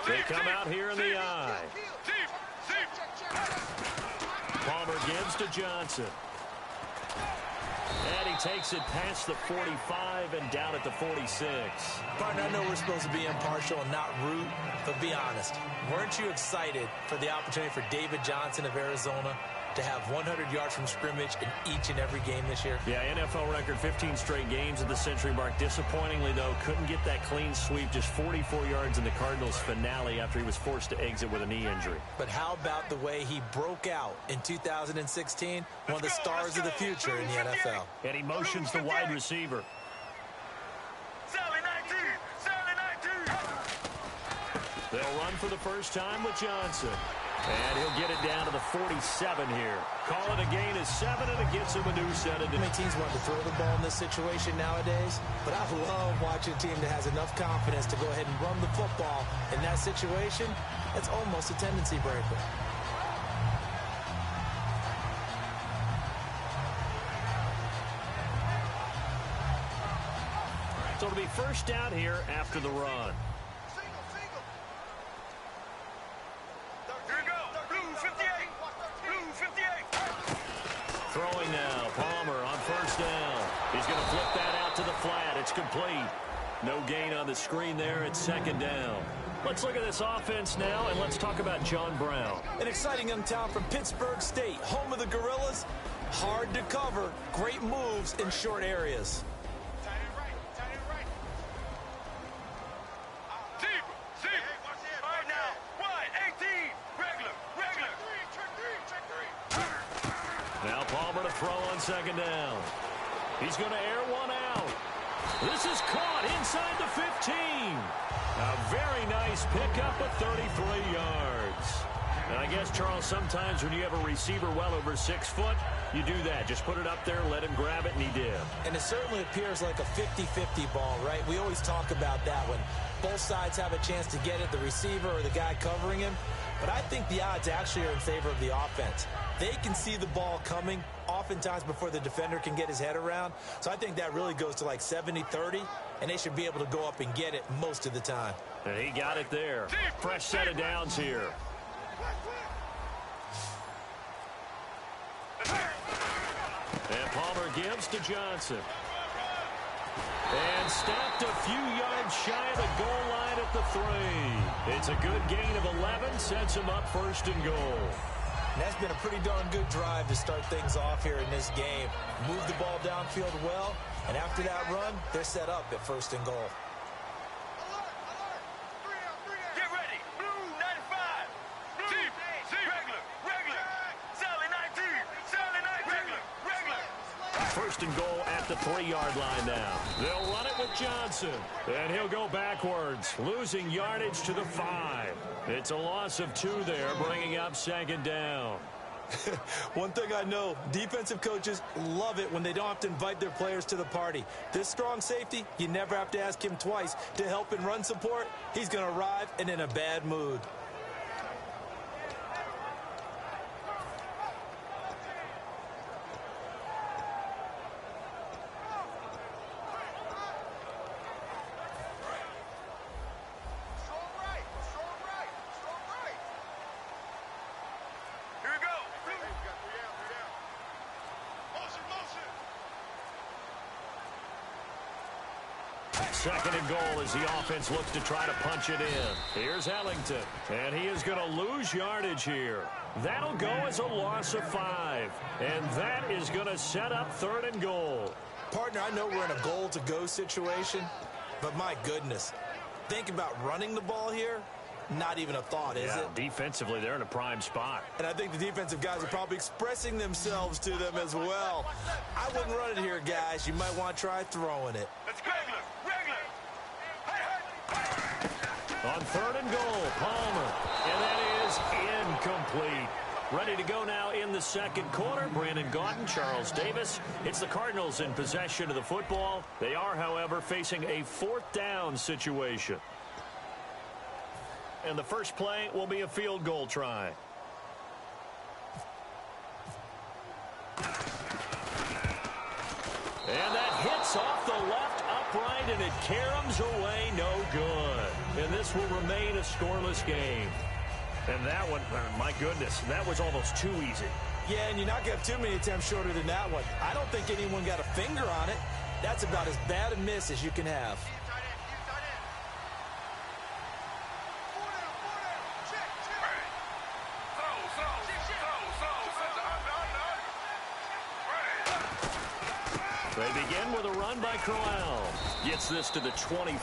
They come out here in the eye. Palmer gives to Johnson. And he takes it past the 45 and down at the 46. Partner, I know we're supposed to be impartial and not root, but be honest. Weren't you excited for the opportunity for David Johnson of Arizona to have 100 yards from scrimmage in each and every game this year? Yeah, NFL record 15 straight games at the century mark. Disappointingly, though, couldn't get that clean sweep. Just 44 yards in the Cardinals' finale after he was forced to exit with a knee injury. But how about the way he broke out in 2016? One of the stars of the future in the NFL. And he motions the wide receiver. They'll run for the first time with Johnson. And he'll get it down to the 47 here. Call it a gain of 7, and it gets him a new set of... Many teams want to throw the ball in this situation nowadays, but I love watching a team that has enough confidence to go ahead and run the football in that situation. That's almost a tendency breaker. So it'll be first down here after the run. Throwing now, Palmer on first down. He's going to flip that out to the flat. It's complete. No gain on the screen there. It's second down. Let's look at this offense now, and let's talk about John Brown. An exciting young talent from Pittsburgh State, home of the Gorillas. Hard to cover. Great moves in short areas. Now Palmer to throw on second down. He's going to air one out. This is caught inside the 15. A very nice pickup of 33 yards. And I guess, Charles, sometimes when you have a receiver well over 6 foot, you do that. Just put it up there, let him grab it, and he did. And it certainly appears like a 50-50 ball, right? We always talk about that when both sides have a chance to get it, the receiver or the guy covering him. But I think the odds actually are in favor of the offense. They can see the ball coming oftentimes before the defender can get his head around. So I think that really goes to like 70-30, and they should be able to go up and get it most of the time. And he got it there. Fresh set of downs here. And Palmer gives to Johnson. And stopped a few yards shy of the goal line at the 3. It's a good gain of 11, sets him up first and goal. And that's been a pretty darn good drive to start things off here in this game. Move the ball downfield well, and after that run, they're set up at first and goal. Get ready. Blue 95. Blue. Regular. Sally 19. Sally 19. Regular. First and goal at the 3-yard line now. They'll run it with Johnson. And he'll go backwards, losing yardage to the 5. It's a loss of 2 there, bringing up second down. One thing I know, defensive coaches love it when they don't have to invite their players to the party. This strong safety, you never have to ask him twice to help in run support. He's going to arrive and in a bad mood. Second and goal as the offense looks to try to punch it in. Here's Ellington, and he is going to lose yardage here. That'll go as a loss of 5, and that is going to set up third and goal. Partner, I know we're in a goal-to-go situation, but my goodness, think about running the ball here. Not even a thought, is it? Defensively, they're in a prime spot. And I think the defensive guys are probably expressing themselves to them as well. I wouldn't run it here, guys. You might want to try throwing it. Let's go. Regular. On third and goal, Palmer. And that is incomplete. Ready to go now in the second quarter. Brandon Gaudin, Charles Davis. It's the Cardinals in possession of the football. They are, however, facing a 4th down situation. And the first play will be a field goal try. And that hits off the left upright, and it caroms away no good. and this will remain a scoreless game. And that one, my goodness, that was almost too easy. Yeah, and you're not going to have too many attempts shorter than that one. I don't think anyone got a finger on it. That's about as bad a miss as you can have. They begin with a run by Crowell. Gets this to the 24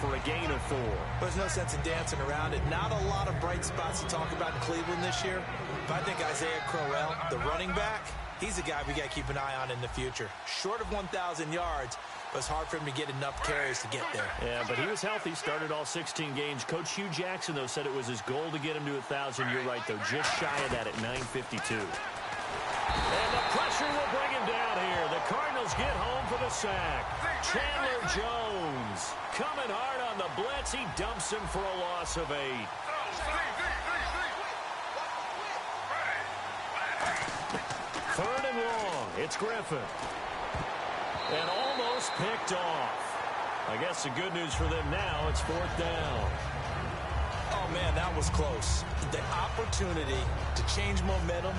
for a gain of 4. There's no sense in dancing around it. Not a lot of bright spots to talk about in Cleveland this year. But I think Isaiah Crowell, the running back, he's a guy we got to keep an eye on in the future. Short of 1,000 yards, but it's hard for him to get enough carries to get there. Yeah, but he was healthy, started all 16 games. Coach Hugh Jackson, though, said it was his goal to get him to 1,000. You're right, though, just shy of that at 952. And the pressure will bring him down here. The Cardinals get home for the sack. Chandler Jones coming hard on the blitz. He dumps him for a loss of 8. Third and long. It's Griffin. And almost picked off. I guess the good news for them now, it's 4th down. Oh, man, that was close. The opportunity to change momentum,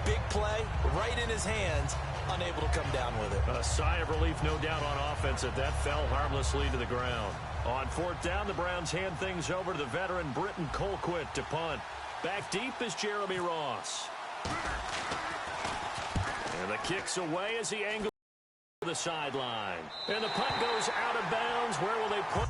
big play, right in his hands, unable to come down with it. A sigh of relief, no doubt, on offense that fell harmlessly to the ground. On 4th down, the Browns hand things over to the veteran Britton Colquitt to punt. Back deep is Jeremy Ross. And the kick's away as he angles to the sideline. And the punt goes out of bounds. Where will they put?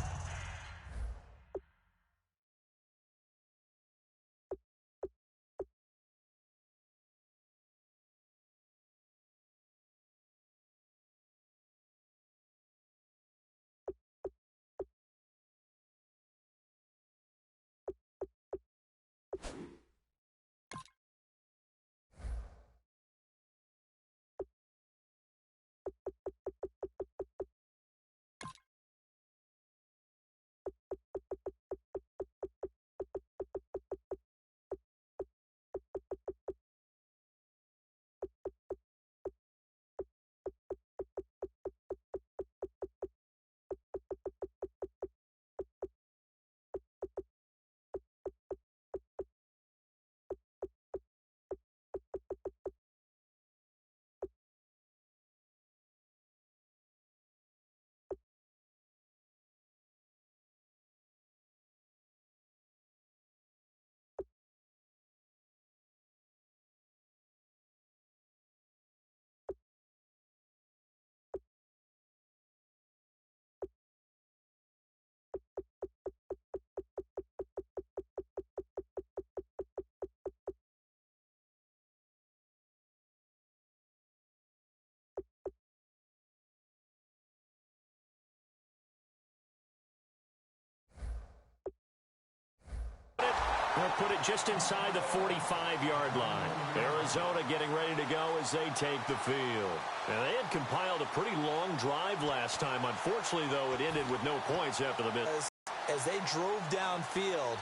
They'll put it just inside the 45-yard line. Arizona getting ready to go as they take the field. Now, they had compiled a pretty long drive last time. Unfortunately, though, it ended with no points after the miss. As they drove downfield,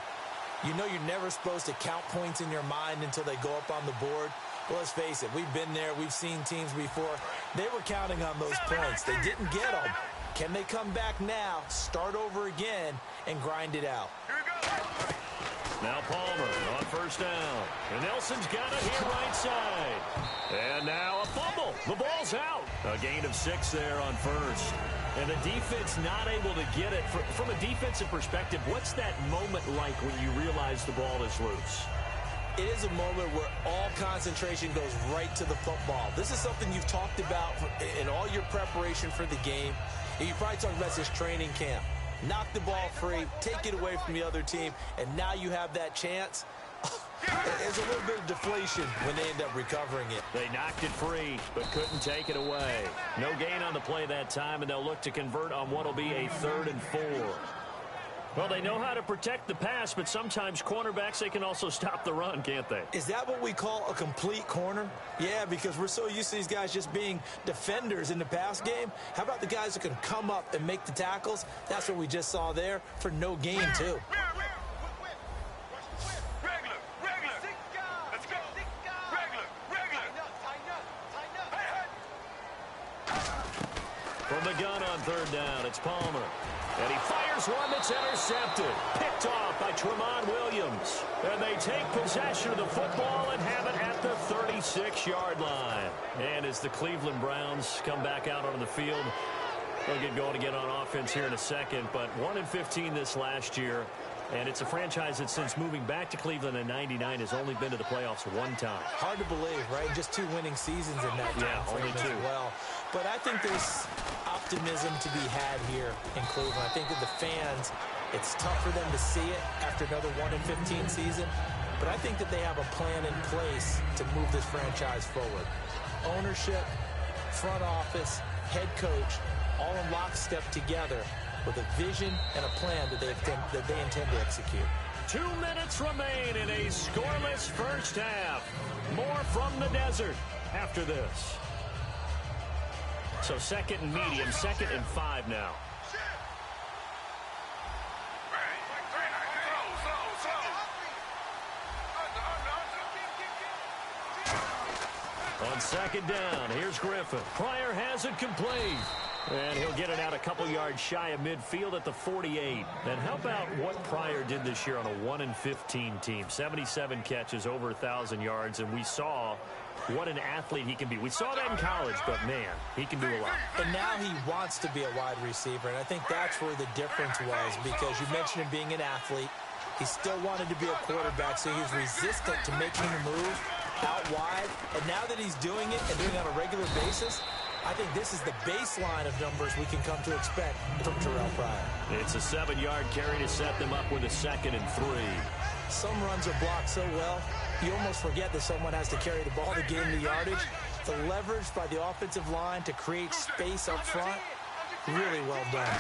you know you're never supposed to count points in your mind until they go up on the board. Well, let's face it, we've been there. We've seen teams before. They were counting on those points. They didn't get them. Can they come back now, start over again, and grind it out? Now Palmer on 1st down. And Nelson's got it here right side. And now a fumble. The ball's out. A gain of 6 there on 1st. And the defense not able to get it. From a defensive perspective, what's that moment like when you realize the ball is loose? It is a moment where all concentration goes right to the football. This is something you've talked about in all your preparation for the game. And you probably talked about this training camp. Knock the ball free, take it away from the other team, and now you have that chance. There's a little bit of deflation when they end up recovering it. They knocked it free, but couldn't take it away. No gain on the play that time, and they'll look to convert on what will be a 3rd and 4. Well, they know how to protect the pass, but sometimes cornerbacks, they can also stop the run, can't they? Is that what we call a complete corner? Yeah, because we're so used to these guys just being defenders in the pass game. How about the guys that can come up and make the tackles? That's what we just saw there for no gain, too. From the gun on 3rd down, it's Palmer. And he fires one that's intercepted. Picked off by Tremont Williams. And they take possession of the football and have it at the 36-yard line. And as the Cleveland Browns come back out onto the field, they'll get going again on offense here in a second. But 1-15 this last year. And it's a franchise that since moving back to Cleveland in '99 has only been to the playoffs one time. Hard to believe, right? Just 2 winning seasons in that time frame as well. But I think there's optimism to be had here in Cleveland. I think that the fans, it's tough for them to see it after another 1-15 season. But I think that they have a plan in place to move this franchise forward. Ownership, front office, head coach, all in lockstep together, with a vision and a plan that they intend to execute. 2 minutes remain in a scoreless first half. More from the desert after this. So second and medium, 2nd and 5 now. On 2nd down, here's Griffin. Pryor has it complete. And he'll get it out a couple yards shy of midfield at the 48. And how about what Pryor did this year on a 1-15 team? 77 catches, over 1,000 yards, and we saw what an athlete he can be. We saw that in college, but man, he can do a lot. And now he wants to be a wide receiver, and I think that's where the difference was, because you mentioned him being an athlete. He still wanted to be a quarterback, so he was resistant to making the move out wide. And now that he's doing it and doing it on a regular basis, I think this is the baseline of numbers we can come to expect from Terrell Pryor. It's a 7-yard carry to set them up with a 2nd and 3. Some runs are blocked so well, you almost forget that someone has to carry the ball to gain the yardage. The leverage by the offensive line to create space up front, really well done.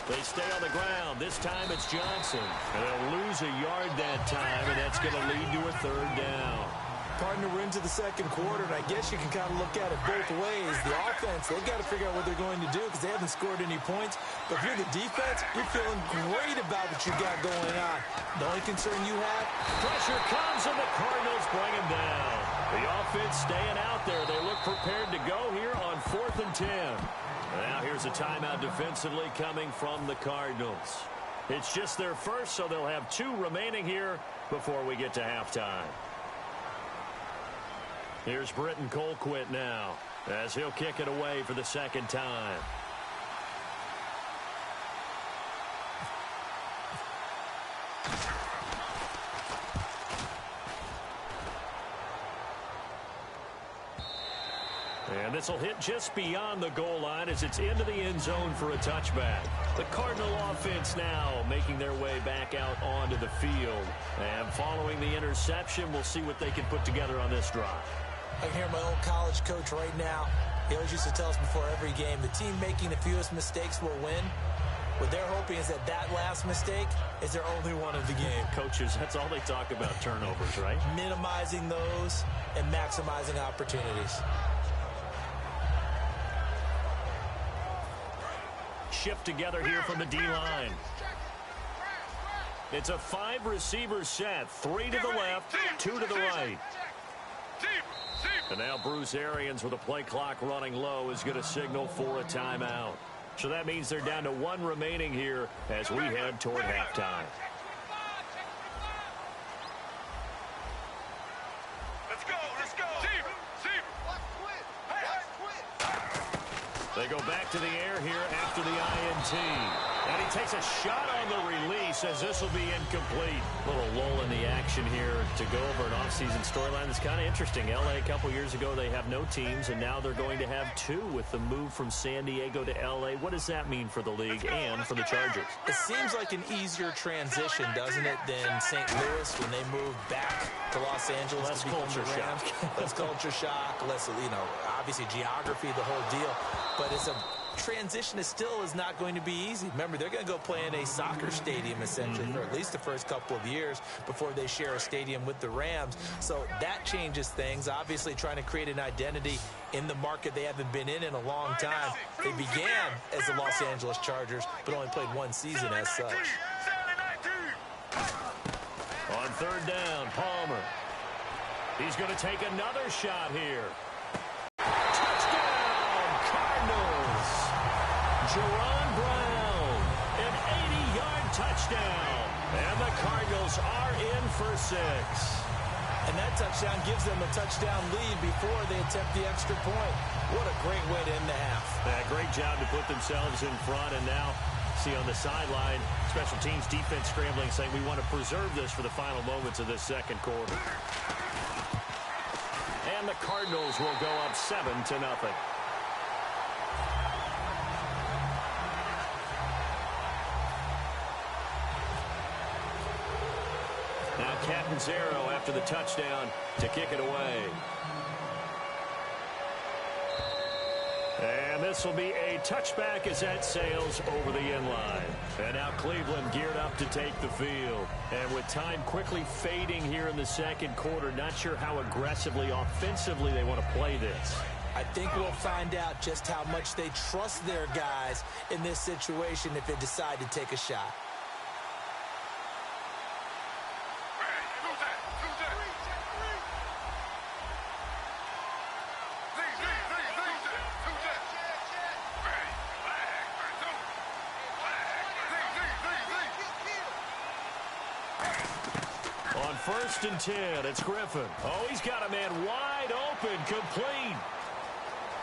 They stay on the ground. This time it's Johnson. And they'll lose a yard that time, and that's going to lead to a 3rd down. Partner, we're into the 2nd quarter, and I guess you can kind of look at it both ways. The offense, they've got to figure out what they're going to do because they haven't scored any points. But if you're the defense, you're feeling great about what you got going on. The only concern you have? Pressure comes, and the Cardinals bring him down. The offense staying out there. They look prepared to go here on 4th and 10. Now here's a timeout defensively coming from the Cardinals. It's just their first, so they'll have 2 remaining here before we get to halftime. Here's Britton Colquitt now, as he'll kick it away for the 2nd time. And this will hit just beyond the goal line as it's into the end zone for a touchback. The Cardinal offense now making their way back out onto the field. And following the interception, we'll see what they can put together on this drive. I can hear my old college coach right now. He always used to tell us before every game, the team making the fewest mistakes will win. What they're hoping is that last mistake is their only one of the game. Coaches, that's all they talk about, turnovers, right? Minimizing those and maximizing opportunities. Shift together here from the D-line. It's a 5-receiver set. 3 to the left, 2 to the right. And now Bruce Arians, with the play clock running low, is going to signal for a timeout. So that means they're down to 1 remaining here as we head toward halftime. Let's go, let's go. They go back to the air here after the INT. And he takes a shot on the release as this will be incomplete. A little lull in the action here to go over an offseason storyline that's kind of interesting. L.A. a couple years ago, they have no teams, and now they're going to have 2 with the move from San Diego to L.A. What does that mean for the league and for the Chargers? It seems like an easier transition, doesn't it, than St. Louis when they moved back to Los Angeles. Less culture shock. Less culture shock, less, obviously geography, the whole deal. But it's a transition that still is not going to be easy. Remember, they're going to go play in a soccer stadium, essentially, for at least the first couple of years before they share a stadium with the Rams. So that changes things. Obviously, trying to create an identity in the market they haven't been in a long time. They began as the Los Angeles Chargers, but only played 1 season as such. On 3rd down, Palmer. He's going to take another shot here. Touchdown, Cardinals. Jerron Brown. touchdown. And the Cardinals are in for 6. And that touchdown gives them a touchdown lead before they attempt the extra point. What a great way to end the half. Great job to put themselves in front. And now, see on the sideline, special teams defense scrambling, saying we want to preserve this for the final moments of this second quarter. And the Cardinals will go up 7-0. Now Catanzaro after the touchdown to kick it away. And this will be a touchback as that sails over the end line. And now Cleveland geared up to take the field. And with time quickly fading here in the second quarter, not sure how aggressively, offensively they want to play this. I think we'll find out just how much they trust their guys in this situation if they decide to take a shot. On 1st and 10, it's Griffin. Oh, he's got a man wide open, complete.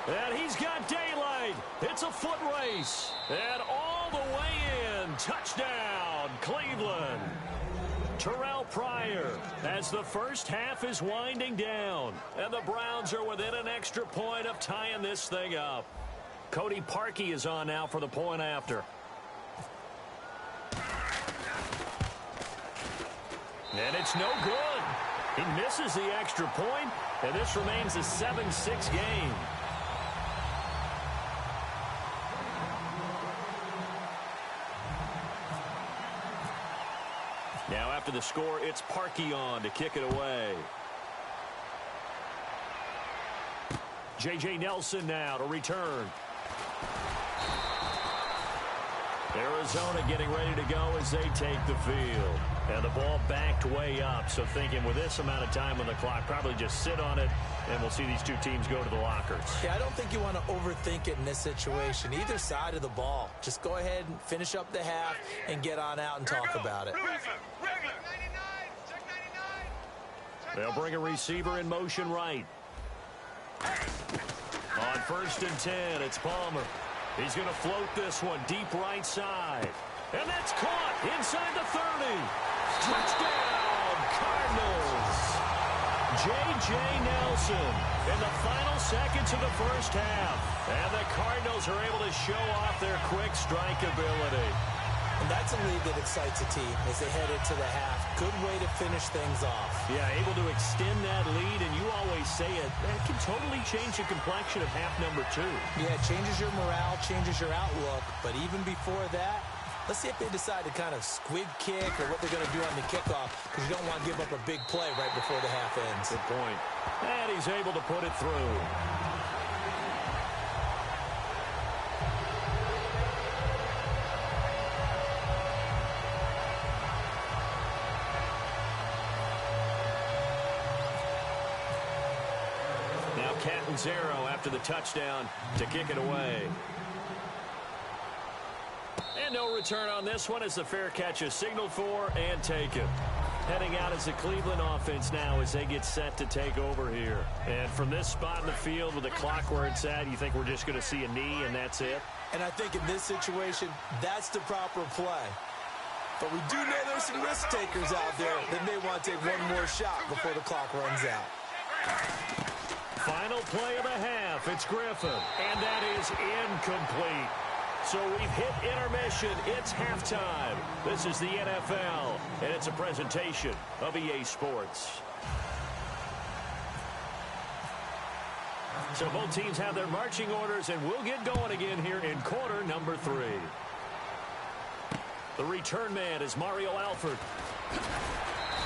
And he's got daylight. It's a foot race. And all the way in. Touchdown, Cleveland. Terrell Pryor as the first half is winding down. And the Browns are within an extra point of tying this thing up. Cody Parkey is on now for the point after. And it's no good. He misses the extra point, and this remains a 7-6 game. Now after the score, it's Parkey on to kick it away. J.J. Nelson now to return. Arizona getting ready to go as they take the field. And the ball backed way up, so thinking with this amount of time on the clock, probably just sit on it, and we'll see these two teams go to the lockers. Yeah, I don't think you want to overthink it in this situation. Either side of the ball. Just go ahead and finish up the half and get on out and talk about it. They'll bring a receiver in motion right. On 1st and 10, it's Palmer. He's going to float this one deep right side. And that's caught inside the 30. Touchdown, Cardinals. J.J. Nelson in the final seconds of the first half. And the Cardinals are able to show off their quick strike ability. And that's a lead that excites a team as they head into the half. Good way to finish things off. Yeah, able to extend that lead, and you always say it, that can totally change the complexion of half number 2. Yeah, it changes your morale, changes your outlook. But even before that, let's see if they decide to kind of squib kick or what they're going to do on the kickoff, because you don't want to give up a big play right before the half ends. Good point. And he's able to put it through. Now Catanzaro after the touchdown to kick it away. And no return on this one as the fair catch is signaled for and taken. Heading out as the Cleveland offense now as they get set to take over here. And from this spot in the field with the clock where it's at, you think we're just going to see a knee and that's it? And I think in this situation, that's the proper play. But we do know there's some risk takers out there that may want to take one more shot before the clock runs out. Final play of the half. It's Griffin. And that is incomplete. So we've hit intermission. It's halftime. This is the NFL, and it's a presentation of EA Sports. So both teams have their marching orders, and we'll get going again here in quarter number 3. The return man is Mario Alford.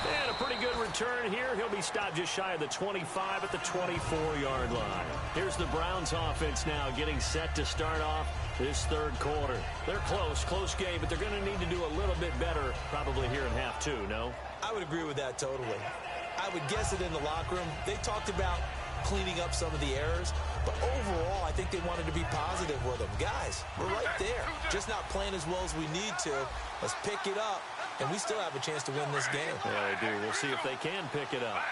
And a pretty good return here. He'll be stopped just shy of the 25 at the 24-yard line. Here's the Browns offense now getting set to start off this third quarter. They're close game, but they're going to need to do a little bit better probably here in half 2, no? I would agree with that totally. I would guess it in the locker room. They talked about cleaning up some of the errors. But overall, I think they wanted to be positive with them. Guys, we're right there. Just not playing as well as we need to. Let's pick it up, and we still have a chance to win this game. Yeah, they do. We'll see if they can pick it up.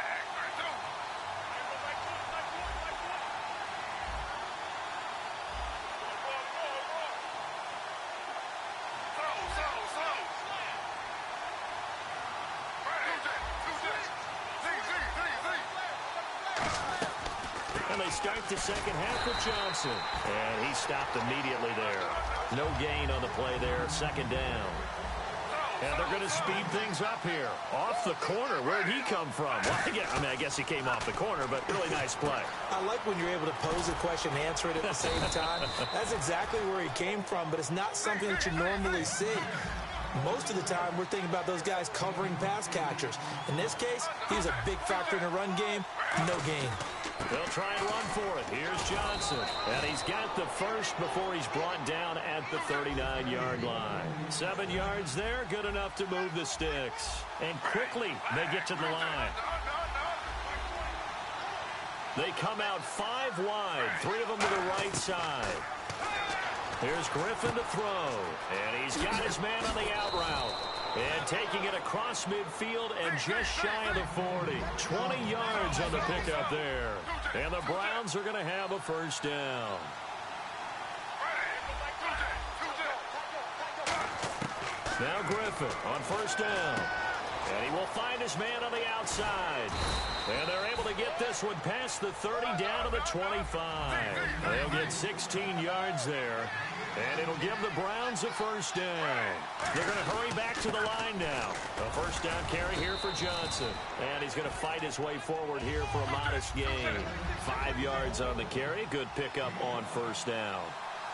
And they start the second half with Johnson. And he stopped immediately there. No gain on the play there. Second down. And they're going to speed things up here. Off the corner. Where'd he come from? Well, I guess he came off the corner, but really nice play. I like when you're able to pose a question and answer it at the same time. That's exactly where he came from, but it's not something that you normally see. Most of the time, we're thinking about those guys covering pass catchers. In this case, he's a big factor in a run game. No gain. They'll try and run for it. Here's Johnson. And he's got the first before he's brought down at the 39-yard line. 7 yards there, good enough to move the sticks. And quickly, they get to the line. They come out 5 wide, 3 of them to the right side. Here's Griffin to throw. And he's got his man on the out route. And taking it across midfield and just shy of the 40. 20 yards on the pickup there. And the Browns are going to have a first down. Now Griffin on first down. And he will find his man on the outside. And they're able to get this one past the 30 down to the 25. They'll get 16 yards there. And it'll give the Browns a first down. They're going to hurry back to the line now. A first down carry here for Johnson. And he's going to fight his way forward here for a modest gain. 5 yards on the carry. Good pickup on first down.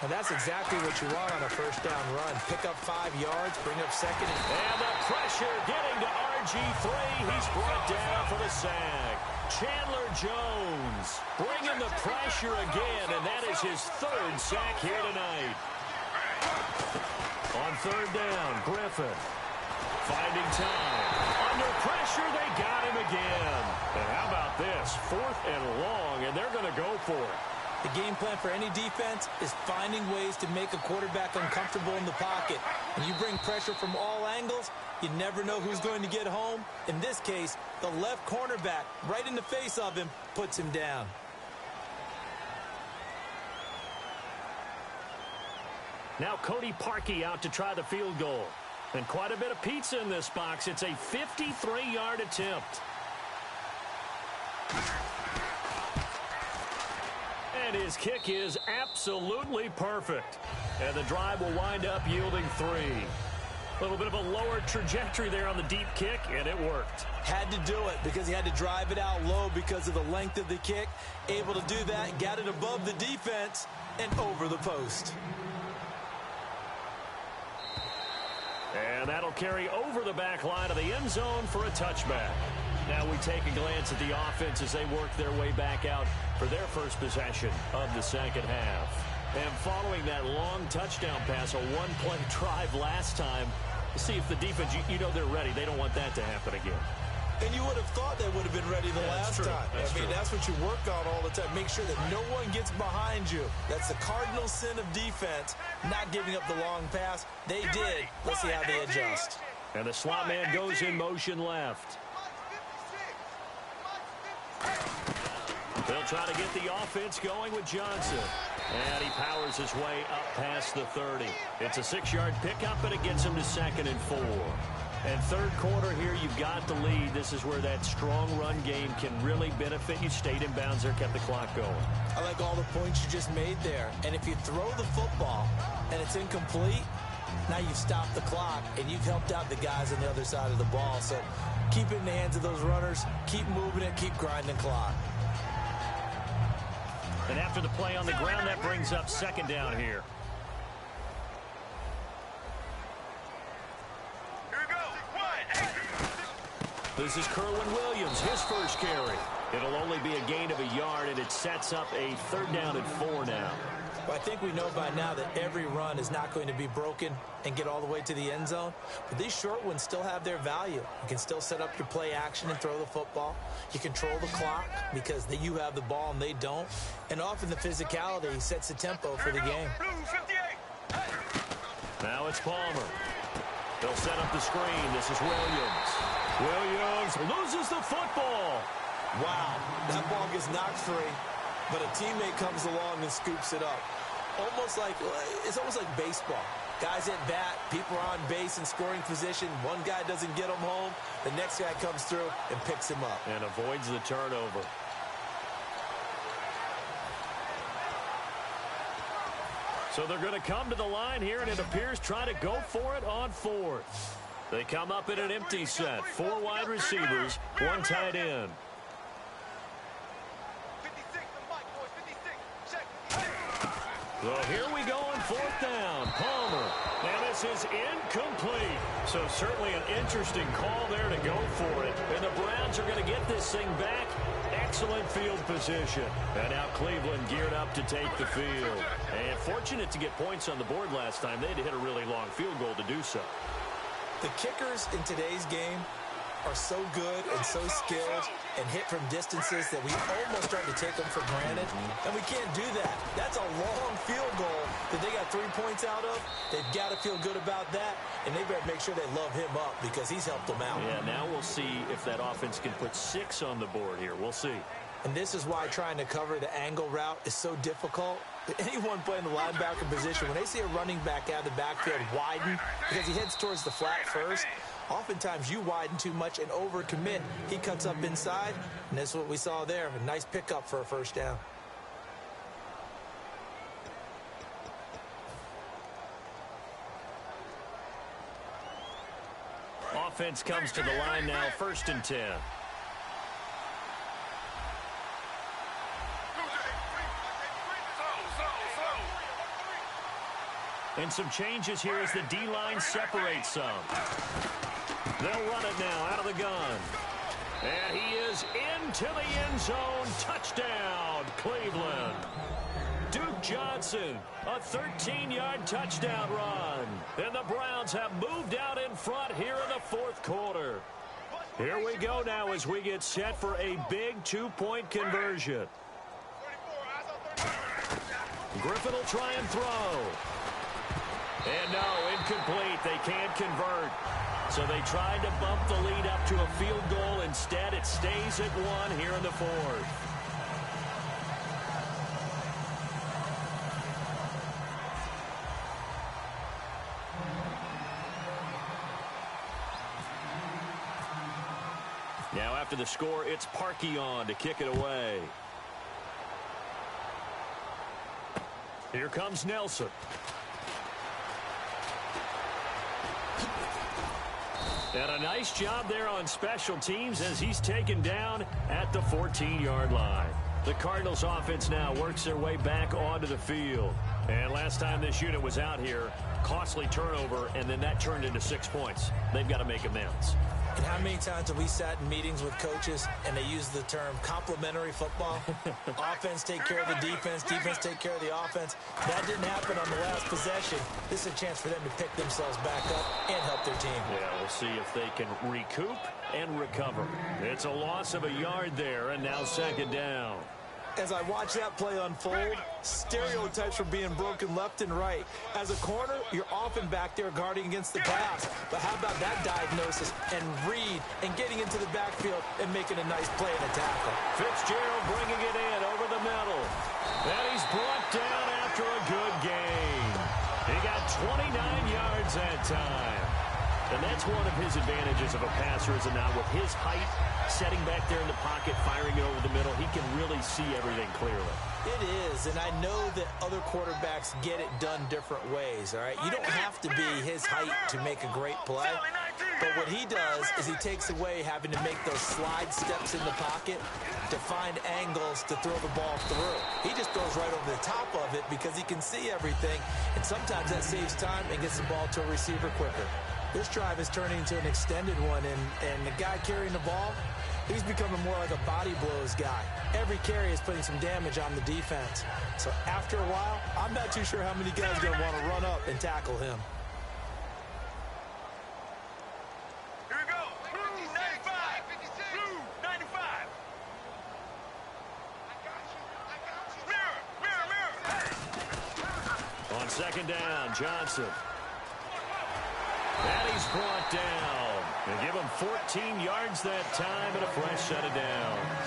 And that's exactly what you want on a first down run. Pick up 5 yards, bring up second. And the pressure getting to RG3. He's brought down for the sack. Chandler Jones bringing the pressure again, and that is his 3rd sack here tonight. On third down, Griffin finding time. Under pressure, they got him again. And how about this? 4th and long, and they're going to go for it. The game plan for any defense is finding ways to make a quarterback uncomfortable in the pocket. When you bring pressure from all angles, you never know who's going to get home. In this case, the left cornerback, right in the face of him, puts him down. Now Cody Parkey out to try the field goal. And quite a bit of pizza in this box. It's a 53-yard attempt. And his kick is absolutely perfect. And the drive will wind up yielding 3. A little bit of a lower trajectory there on the deep kick, and it worked. Had to do it because he had to drive it out low because of the length of the kick. Able to do that, got it above the defense and over the post. And that'll carry over the back line of the end zone for a touchback. Now we take a glance at the offense as they work their way back out for their first possession of the second half. And following that long touchdown pass, a one-play drive last time, see if the defense, you know they're ready. They don't want that to happen again. And you would have thought they would have been ready the last time. That's what you work on all the time. Make sure that no one gets behind you. That's the cardinal sin of defense, not giving up the long pass. They did. Let's see how they adjust. And the slot man goes in motion left. They'll try to get the offense going with Johnson. And he powers his way up past the 30. It's a 6-yard pickup, and it gets him to 2nd and 4. And third quarter here, you've got the lead. This is where that strong run game can really benefit you. Stayed in bounds there, kept the clock going. I like all the points you just made there. And if you throw the football and it's incomplete, now you've stopped the clock and you've helped out the guys on the other side of the ball. So keep it in the hands of those runners. Keep moving it. Keep grinding the clock. And after the play on the ground, that brings up 2nd down here. This is Kerwin Williams, his first carry. It'll only be a gain of a yard, and it sets up a 3rd down and 4 now. Well, I think we know by now that every run is not going to be broken and get all the way to the end zone. But these short ones still have their value. You can still set up your play action and throw the football. You control the clock because you have the ball and they don't. And often the physicality sets the tempo for the game. Now it's Palmer. They'll set up the screen. This is Williams. Williams loses the football. Wow, that ball gets knocked free, but a teammate comes along and scoops it up. It's almost like baseball. Guys at bat, people are on base in scoring position. One guy doesn't get him home. The next guy comes through and picks him up. And avoids the turnover. So they're going to come to the line here, and it appears try to go for it on 4th. They come up in an empty set. 4 wide receivers, 1 tight end. So here we go on 4th down. Palmer. And this is incomplete. So certainly an interesting call there to go for it. And the Browns are going to get this thing back. Excellent field position. And now Cleveland geared up to take the field. And fortunate to get points on the board last time. They had to hit a really long field goal to do so. The kickers in today's game are so good and so skilled and hit from distances that we almost start to take them for granted. And we can't do that. That's a long field goal that they got 3 points out of. They've got to feel good about that, and they better make sure they love him up because he's helped them out. Yeah, now we'll see if that offense can put 6 on the board here. We'll see. And this is why trying to cover the angle route is so difficult. Anyone playing the linebacker position, when they see a running back out of the backfield widen because he heads towards the flat first, oftentimes you widen too much and overcommit. He cuts up inside, and that's what we saw there. A nice pickup for a 1st down. Offense comes to the line now, 1st and 10. And some changes here as the D-line separates some. They'll run it now out of the gun. And he is into the end zone. Touchdown, Cleveland. Duke Johnson, a 13-yard touchdown run. And the Browns have moved out in front here in the 4th quarter. Here we go now as we get set for a big 2-point conversion. Griffin will try and throw. And no, incomplete. They can't convert. So they tried to bump the lead up to a field goal. Instead, it stays at 1 here in the 4th. Now after the score, it's Parkey on to kick it away. Here comes Nelson. And a nice job there on special teams as he's taken down at the 14-yard line. The Cardinals offense now works their way back onto the field. And last time this unit was out here, costly turnover, and then that turned into 6 points. They've got to make amends. And how many times have we sat in meetings with coaches and they use the term complementary football? Offense take care of the defense, defense take care of the offense. That didn't happen on the last possession. This is a chance for them to pick themselves back up and help their team. Yeah, we'll see if they can recoup and recover. It's a loss of a yard there, and now 2nd down. As I watch that play unfold, stereotypes are being broken left and right. As a corner, you're often back there guarding against the pass. But how about that diagnosis and read and getting into the backfield and making a nice play and a tackle? Fitzgerald bringing it in over the middle. And he's brought down after a good gain. He got 29 yards that time. And that's one of his advantages of a passer, is it not? With his height, setting back there in the pocket, firing it over the middle, he can really see everything clearly. It is, and I know that other quarterbacks get it done different ways, all right? You don't have to be his height to make a great play. But what he does is he takes away having to make those slide steps in the pocket to find angles to throw the ball through. He just throws right over the top of it because he can see everything, and sometimes that saves time and gets the ball to a receiver quicker. This drive is turning into an extended one, and the guy carrying the ball, he's becoming more like a body blows guy. Every carry is putting some damage on the defense. So after a while, I'm not too sure how many guys are going to want to run up and tackle him. Here we go. Blue 95. Blue 95. Mirror. On second down, Johnson. And he's brought down. They give him 14 yards that time and a fresh set of downs.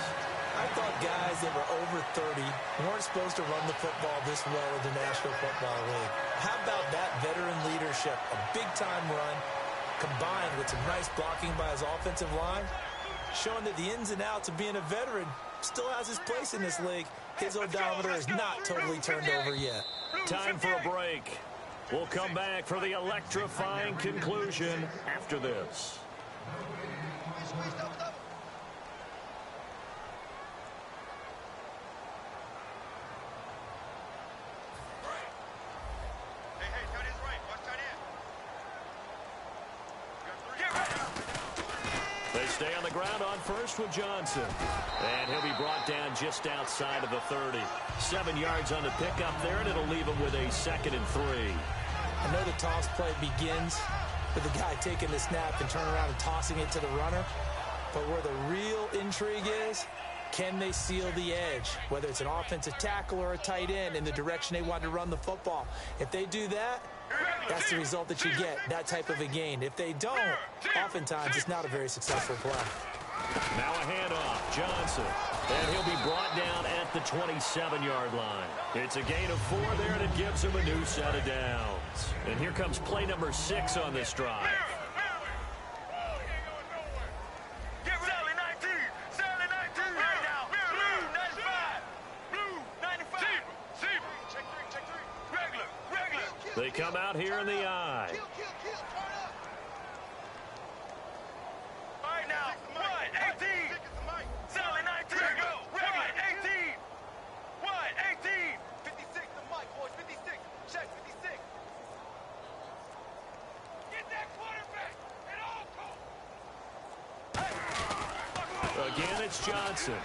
I thought guys that were over 30 weren't supposed to run the football this well in the National Football League. How about that veteran leadership? A big-time run combined with some nice blocking by his offensive line, showing that the ins and outs of being a veteran still has his place in this league. His odometer is not totally turned over yet. Time for a break. We'll come back for the electrifying conclusion after this. They stay on the ground on first with Johnson. And he'll be brought down just outside of the 30. 7 yards on the pickup there, and it'll leave him with a 2nd and 3. I know the toss play begins with the guy taking the snap and turning around and tossing it to the runner. But where the real intrigue is, can they seal the edge? Whether it's an offensive tackle or a tight end in the direction they want to run the football. If they do that, that's the result that you get, that type of a gain. If they don't, oftentimes it's not a very successful play. Now a handoff, Johnson. And he'll be brought down at the 27-yard line. It's a gain of 4 there, and it gives him a new set of downs. And here comes play number 6 on this drive. They come out here in the eye. All right, now, 1-18. Sally 19. Here we go. 1-18. 1-18. 56 to Mike, boys. 56. Check 56. Get that quarterback at all costs. Again, it's Johnson.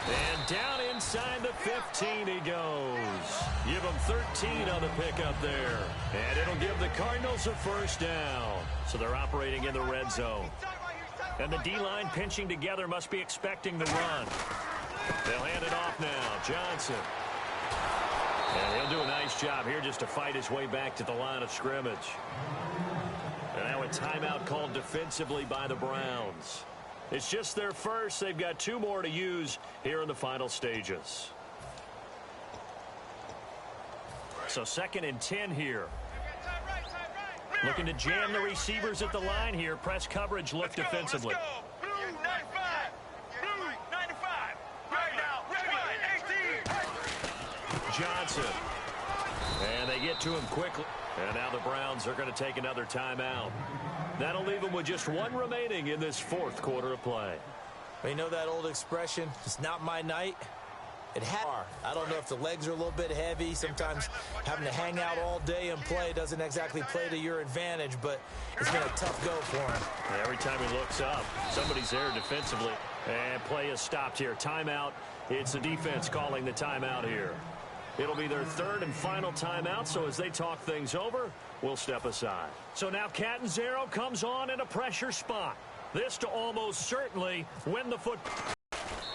And down inside the 15 he goes. Give him 13 on the pickup there. And it'll give the Cardinals a first down. So they're operating in the red zone. And the D-line pinching together must be expecting the run. They'll hand it off now. Johnson. And he'll do a nice job here just to fight his way back to the line of scrimmage. And now a timeout called defensively by the Browns. It's just their first. They've got 2 more to use here in the final stages. So 2nd and 10 here. Looking to jam the receivers at the line here. Press coverage look defensively. Blue 95. Blue 95. Right now. 18. Johnson. And they get to him quickly. And now the Browns are going to take another timeout. That'll leave them with just 1 remaining in this 4th quarter of play. You know that old expression, it's not my night? I don't know if the legs are a little bit heavy. Sometimes having to hang out all day and play doesn't exactly play to your advantage, but it's been a tough go for him. Every time he looks up, somebody's there defensively. And play is stopped here. Timeout. It's the defense calling the timeout here. It'll be their 3rd and final timeout, so as they talk things over, we'll step aside. So now Catanzaro comes on in a pressure spot. This to almost certainly win the football.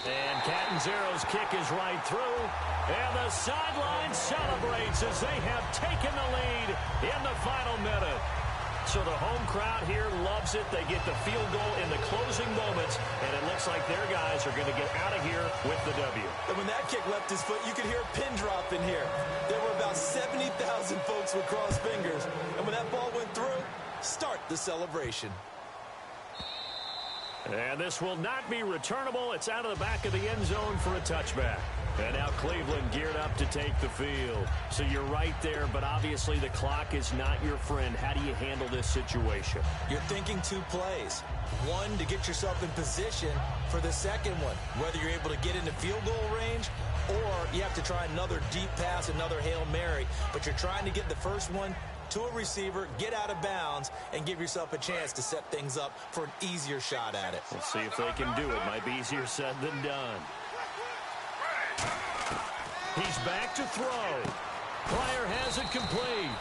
And Catanzaro's kick is right through. And the sideline celebrates as they have taken the lead in the final minute. So the home crowd here loves it. They get the field goal in the closing moments, and it looks like their guys are going to get out of here with the W. And when that kick left his foot, you could hear a pin drop in here. There were about 70,000 folks with crossed fingers. And when that ball went through, start the celebration. And this will not be returnable. It's out of the back of the end zone for a touchback. And now Cleveland geared up to take the field. So you're right there, but obviously the clock is not your friend. How do you handle this situation? You're thinking 2 plays. 1, to get yourself in position for the second one, whether you're able to get into field goal range or you have to try another deep pass, another Hail Mary. But you're trying to get the first one to a receiver, get out of bounds, and give yourself a chance to set things up for an easier shot at it. We'll see if they can do it. Might be easier said than done. He's back to throw. Pryor has it complete.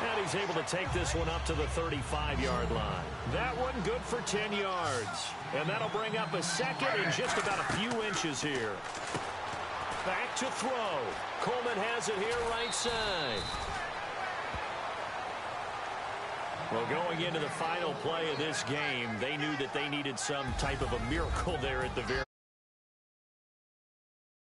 And he's able to take this one up to the 35-yard line. That one good for 10 yards. And that'll bring up a second and just about a few inches here. Back to throw. Coleman has it here right side. Well, going into the final play of this game, they knew that they needed some type of a miracle there at the very